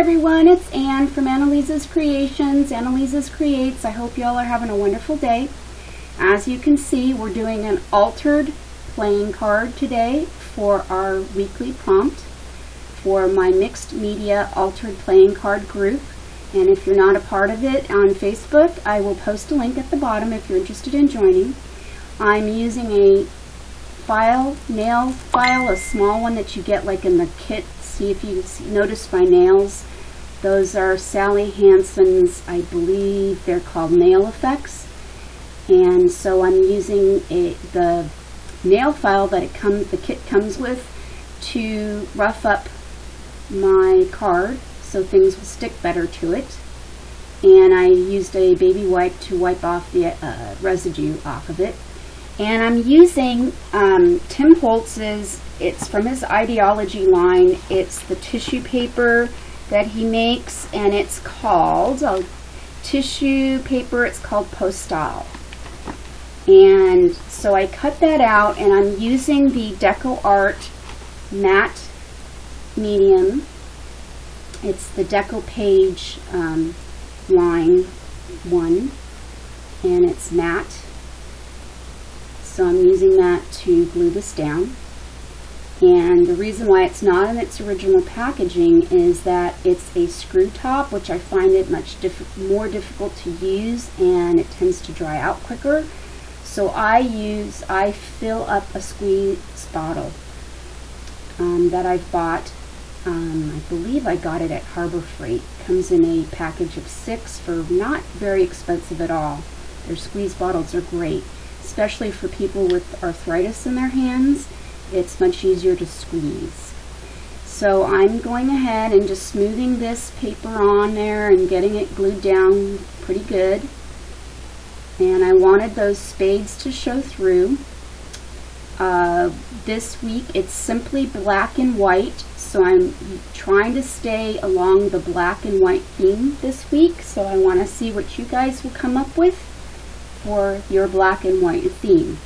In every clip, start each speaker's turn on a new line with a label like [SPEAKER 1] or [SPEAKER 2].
[SPEAKER 1] everyone, it's Ann from Anneliese's Creations, Anneliese's Creates. I hope y'all are having a wonderful day. As you can see, we're doing an altered playing card today for our weekly prompt for my mixed media altered playing card group. And if you're not a part of it on Facebook, I will post a link at the bottom if you're interested in joining. I'm using a nail file, a small one that you get like in the kit. See if you notice my nails. Those are Sally Hansen's, I believe they're called nail effects. And so I'm using the nail file that the kit comes with to rough up my card so things will stick better to it. And I used a baby wipe to wipe off the residue off of it. And I'm using Tim Holtz's, it's from his Ideology line. It's the tissue paper that he makes, and it's called tissue paper. It's called Postal. And so I cut that out, and I'm using the Deco Art matte medium. It's the Deco Page line 1, and it's matte. So I'm using that to glue this down. And the reason why it's not in its original packaging is that it's a screw top, which I find it much more difficult to use, and it tends to dry out quicker. So I fill up a squeeze bottle that I've bought. I believe I got it at Harbor Freight. It comes in a package of 6 for not very expensive at all. Their squeeze bottles are great, especially for people with arthritis in their hands. It's much easier to squeeze. So I'm going ahead and just smoothing this paper on there and getting it glued down pretty good. And I wanted those spades to show through. This week it's simply black and white, so I'm trying to stay along the black and white theme this week. So I want to see what you guys will come up with for your black and white theme.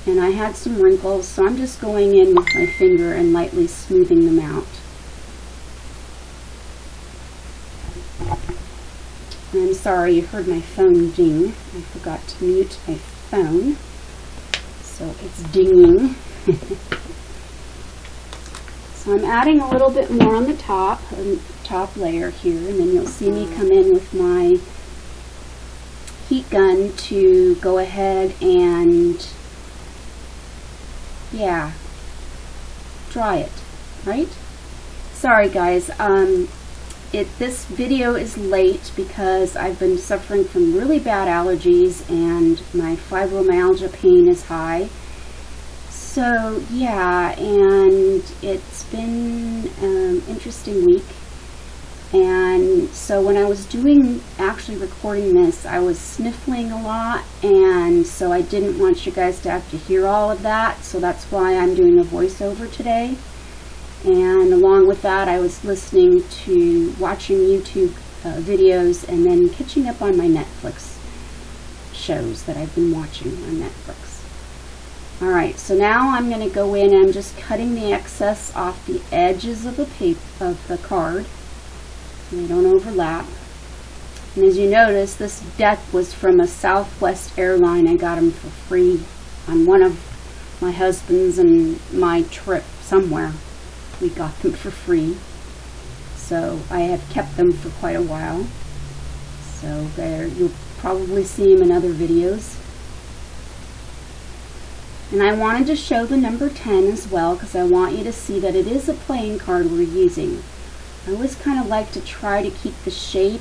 [SPEAKER 1] And I had some wrinkles, so I'm just going in with my finger and lightly smoothing them out. And I'm sorry, you heard my phone ding. I forgot to mute my phone, so it's dinging. So I'm adding a little bit more on the top layer here, and then you'll see me come in with my heat gun to go ahead and dry it, right? Sorry guys, this video is late because I've been suffering from really bad allergies and my fibromyalgia pain is high. So yeah, and it's been an interesting week. And so when I was actually recording this, I was sniffling a lot, and so I didn't want you guys to have to hear all of that, so that's why I'm doing a voiceover today. And along with that, I was watching YouTube videos and then catching up on my Netflix shows that I've been watching on Netflix. Alright, so now I'm going to go in and I'm just cutting the excess off the edges of the card. They don't overlap. And as you notice, this deck was from a Southwest airline. I got them for free on one of my husband's and my trip somewhere. We got them for free. So I have kept them for quite a while. So you'll probably see them in other videos. And I wanted to show the number 10 as well because I want you to see that it is a playing card we're using. I always kind of like to try to keep the shape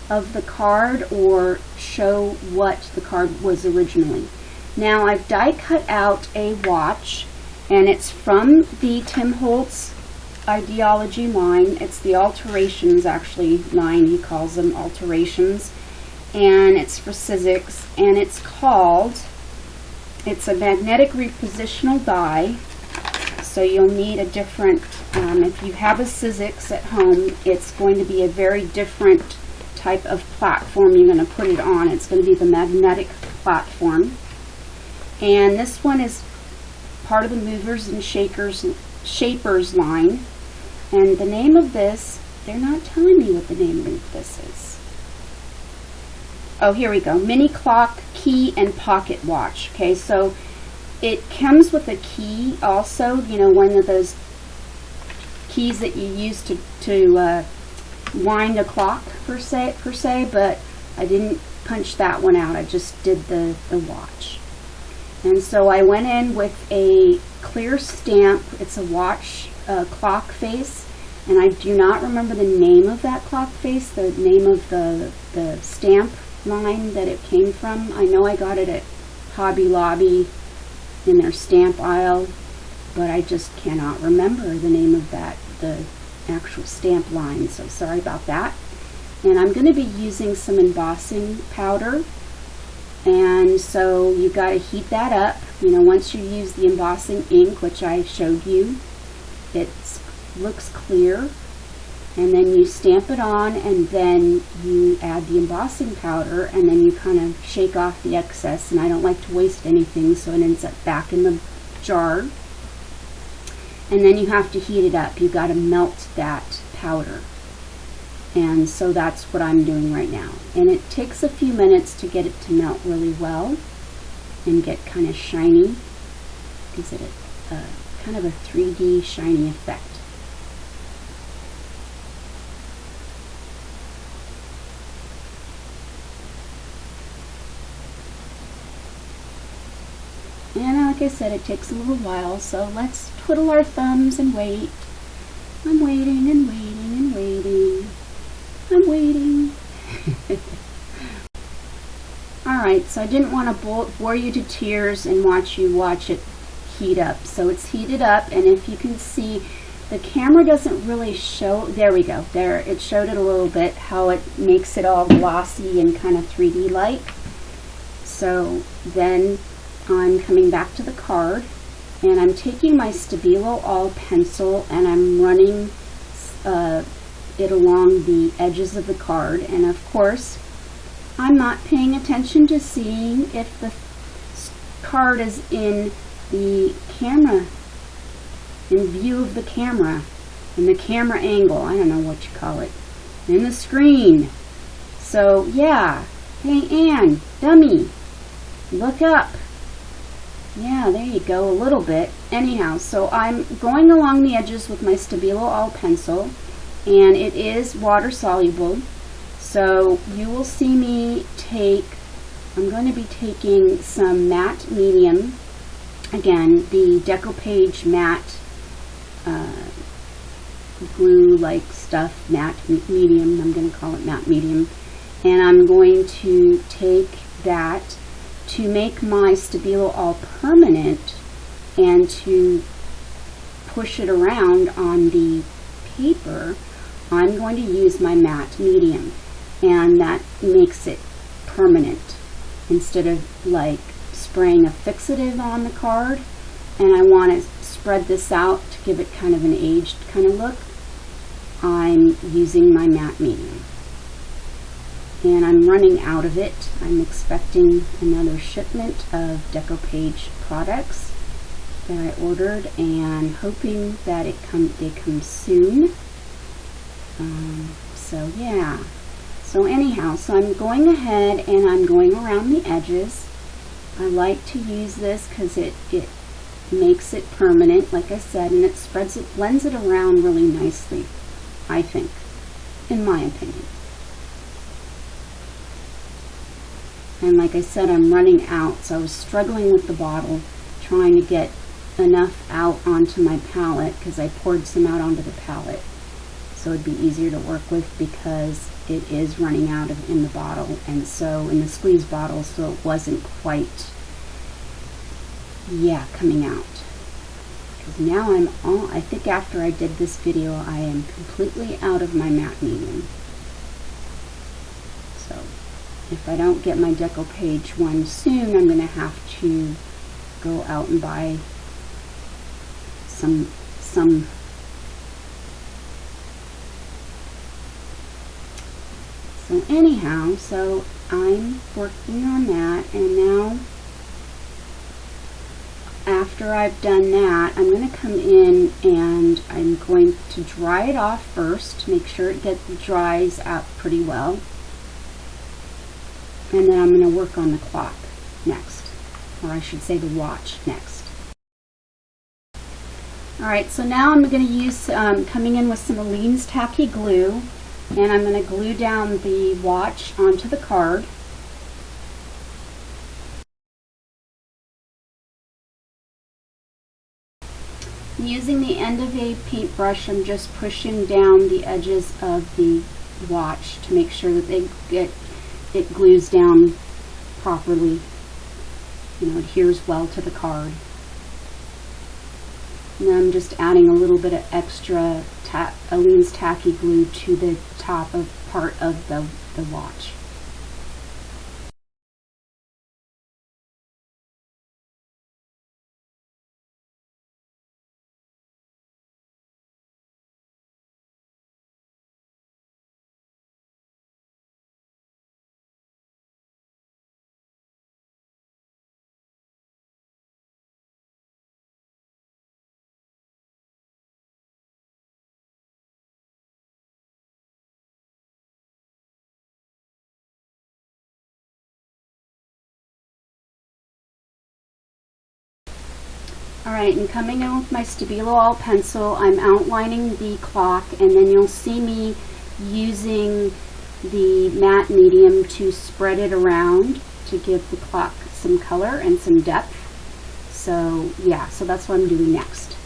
[SPEAKER 1] of the card or show what the card was originally. Now I've die cut out a watch, and it's from the Tim Holtz Ideology line. It's the Alterations actually line, he calls them Alterations, and it's for Sizzix, and it's a magnetic repositional die. So you'll need a different, if you have a Sizzix at home, it's going to be a very different type of platform you're going to put it on. It's going to be the magnetic platform. And this one is part of the movers and shakers Shaper's line. And the name of this, they're not telling me what the name of this is. Oh, here we go. Mini clock, key, and pocket watch. Okay, so it comes with a key also, you know, one of those keys that you use to wind a clock per se, but I didn't punch that one out. I just did the watch. And so I went in with a clear stamp. It's a watch clock face, and I do not remember the name of that clock face, the name of the stamp line that it came from. I know I got it at Hobby Lobby in their stamp aisle, but I just cannot remember the name of that, the actual stamp line, so sorry about that. And I'm going to be using some embossing powder, and so you've got to heat that up. You know, once you use the embossing ink, which I showed you, it looks clear, and then you stamp it on, and then you add the embossing powder, and then you kind of shake off the excess. And I don't like to waste anything, so it ends up back in the jar. And then you have to heat it up. You've got to melt that powder. And so that's what I'm doing right now. And it takes a few minutes to get it to melt really well and get kind of shiny. Gives it a kind of a 3D shiny effect. And like I said, it takes a little while, so let's twiddle our thumbs and wait. I'm waiting and waiting and waiting. I'm waiting. Alright, so I didn't want to bore you to tears and watch it heat up. So it's heated up, and if you can see, the camera doesn't really show. There we go. There, it showed it a little bit, how it makes it all glossy and kind of 3D-like. So then I'm coming back to the card, and I'm taking my Stabilo All pencil, and I'm running it along the edges of the card. And of course, I'm not paying attention to seeing if the card is in the camera, in view of the camera, in the camera angle, I don't know what you call it, in the screen. So yeah, hey Ann, dummy, look up. Yeah, there you go, a little bit. Anyhow, so I'm going along the edges with my Stabilo All pencil, and it is water soluble. So you will see me I'm going to be taking some matte medium, again, the Decopage matte glue-like stuff, matte medium, I'm going to call it matte medium, and I'm going to take that to make my Stabilo All permanent, and to push it around on the paper, I'm going to use my matte medium, and that makes it permanent instead of like spraying a fixative on the card. And I want to spread this out to give it kind of an aged kind of look. I'm using my matte medium, and I'm running out of it. I'm expecting another shipment of Decopage products that I ordered, and hoping that they come soon. So yeah. So anyhow, so I'm going ahead and I'm going around the edges. I like to use this because it makes it permanent, like I said, and it blends it around really nicely, I think, in my opinion. And like I said, I'm running out, so I was struggling with the bottle, trying to get enough out onto my palette, because I poured some out onto the palette, so it'd be easier to work with, because it is running out in the bottle, and so in the squeeze bottle, so it wasn't quite, yeah, coming out. Because now I think after I did this video, I am completely out of my matte medium. So if I don't get my Decopage one soon, I'm going to have to go out and buy some So anyhow, so I'm working on that, and now after I've done that, I'm going to come in and I'm going to dry it off first, make sure it dries out pretty well. And then I'm going to work on the clock next, or I should say the watch next. Alright, so now I'm going to use, coming in with some Anneliese's tacky glue, and I'm going to glue down the watch onto the card. Using the end of a paintbrush, I'm just pushing down the edges of the watch to make sure that it glues down properly, adheres well to the card. And then I'm just adding a little bit of extra Anneliese's tacky glue to the top of part of the watch. Alright, and coming in with my Stabilo All pencil, I'm outlining the clock, and then you'll see me using the matte medium to spread it around to give the clock some color and some depth. So yeah, so that's what I'm doing next.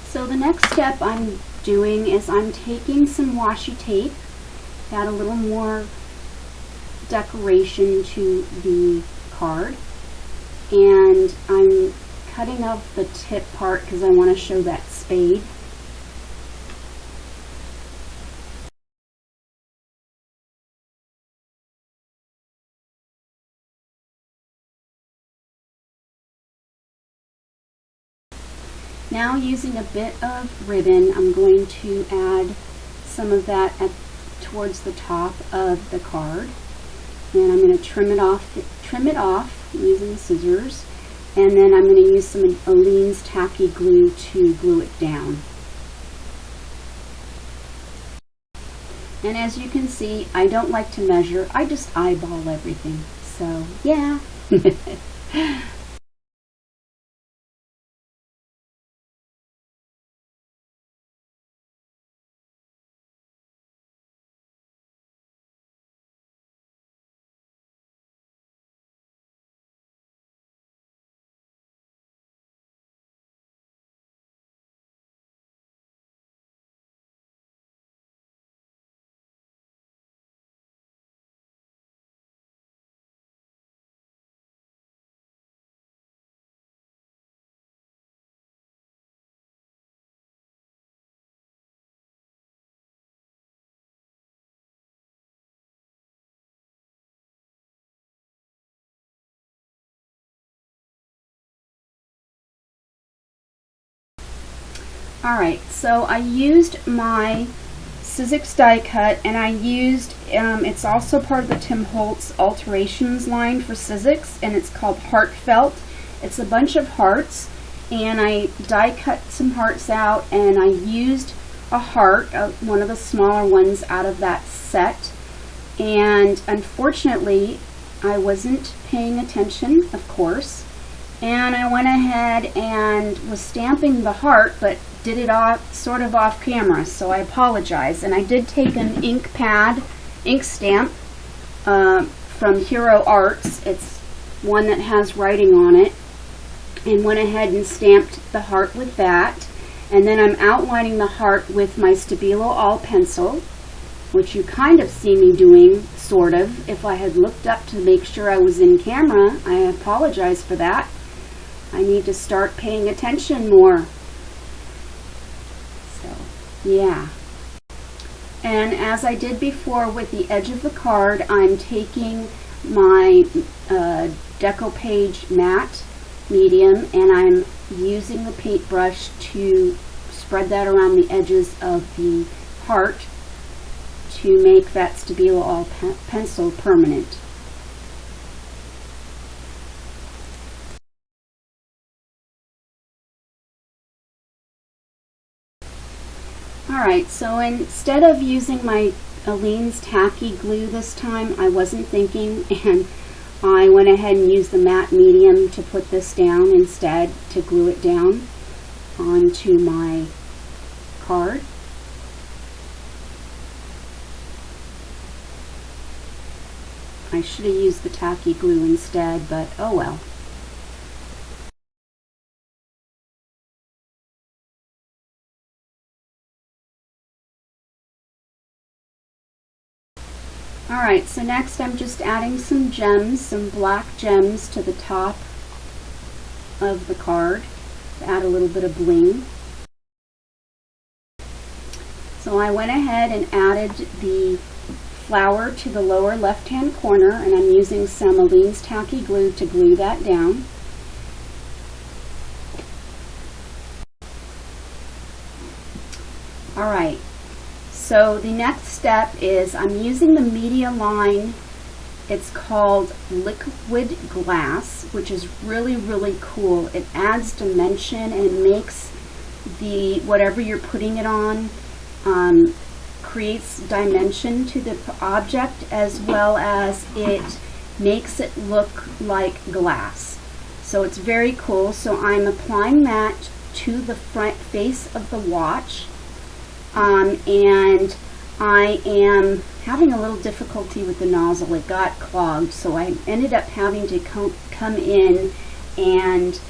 [SPEAKER 1] So the next step I'm doing is I'm taking some washi tape, add a little more decoration to the card, and I'm cutting off the tip part because I want to show that spade. Now, using a bit of ribbon, I'm going to add some of that towards the top of the card, and I'm going to trim it off using scissors, and then I'm going to use some Anneliese's tacky glue to glue it down. And as you can see, I don't like to measure, I just eyeball everything. So yeah. Alright, so I used my Sizzix die cut, and I used, it's also part of the Tim Holtz Alterations line for Sizzix, and it's called Heartfelt. It's a bunch of hearts, and I die cut some hearts out, and I used a heart, one of the smaller ones out of that set, and unfortunately I wasn't paying attention, of course, and I went ahead and was stamping the heart, but did it sort of off camera, so I apologize. And I did take an ink stamp from Hero Arts. It's one that has writing on it, and went ahead and stamped the heart with that. And then I'm outlining the heart with my Stabilo All pencil, which you kind of see me doing, sort of. If I had looked up to make sure I was in camera, I apologize for that. I need to start paying attention more. Yeah. And as I did before with the edge of the card, I'm taking my Deco Page matte medium, and I'm using the paintbrush to spread that around the edges of the heart to make that Stabilo All pencil permanent. Alright, so instead of using my Anneliese's tacky glue this time, I wasn't thinking, and I went ahead and used the matte medium to put this down instead, to glue it down onto my card. I should have used the tacky glue instead, but oh well. Alright, so next I'm just adding some gems, some black gems to the top of the card to add a little bit of bling. So I went ahead and added the flower to the lower left hand corner, and I'm using some Anneliese's tacky glue to glue that down. Alright. So the next step is I'm using the media line. It's called Liquid Glass, which is really, really cool. It adds dimension and makes the whatever you're putting it on, creates dimension to the object, as well as it makes it look like glass. So it's very cool. So I'm applying that to the front face of the watch. And I am having a little difficulty with the nozzle. It got clogged, so I ended up having to come in and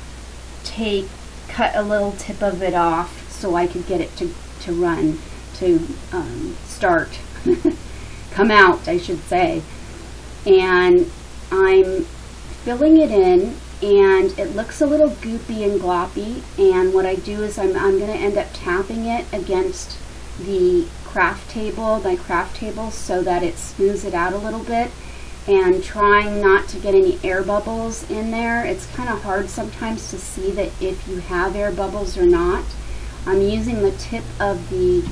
[SPEAKER 1] cut a little tip of it off so I could get it to run, to start, come out, I should say. And I'm filling it in, and it looks a little goopy and gloppy, and what I do is I'm going to end up tapping it against the craft table, my craft table, so that it smooths it out a little bit, and trying not to get any air bubbles in there. It's kind of hard sometimes to see that if you have air bubbles or not. I'm using the tip of the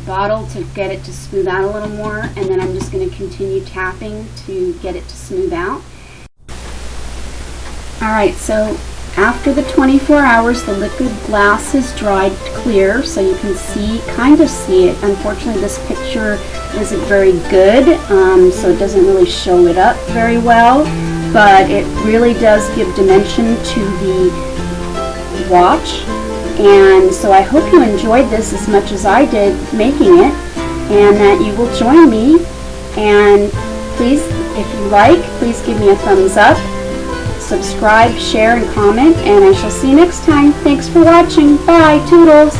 [SPEAKER 1] bottle to get it to smooth out a little more, and then I'm just going to continue tapping to get it to smooth out. Alright, so after the 24 hours, the liquid glass has dried clear, so you can kind of see it. Unfortunately, this picture isn't very good, so it doesn't really show it up very well, but it really does give dimension to the watch. And so I hope you enjoyed this as much as I did making it, and that you will join me. And please, if you like, please give me a thumbs up. Subscribe, share, and comment, and I shall see you next time. Thanks for watching. Bye. Toodles.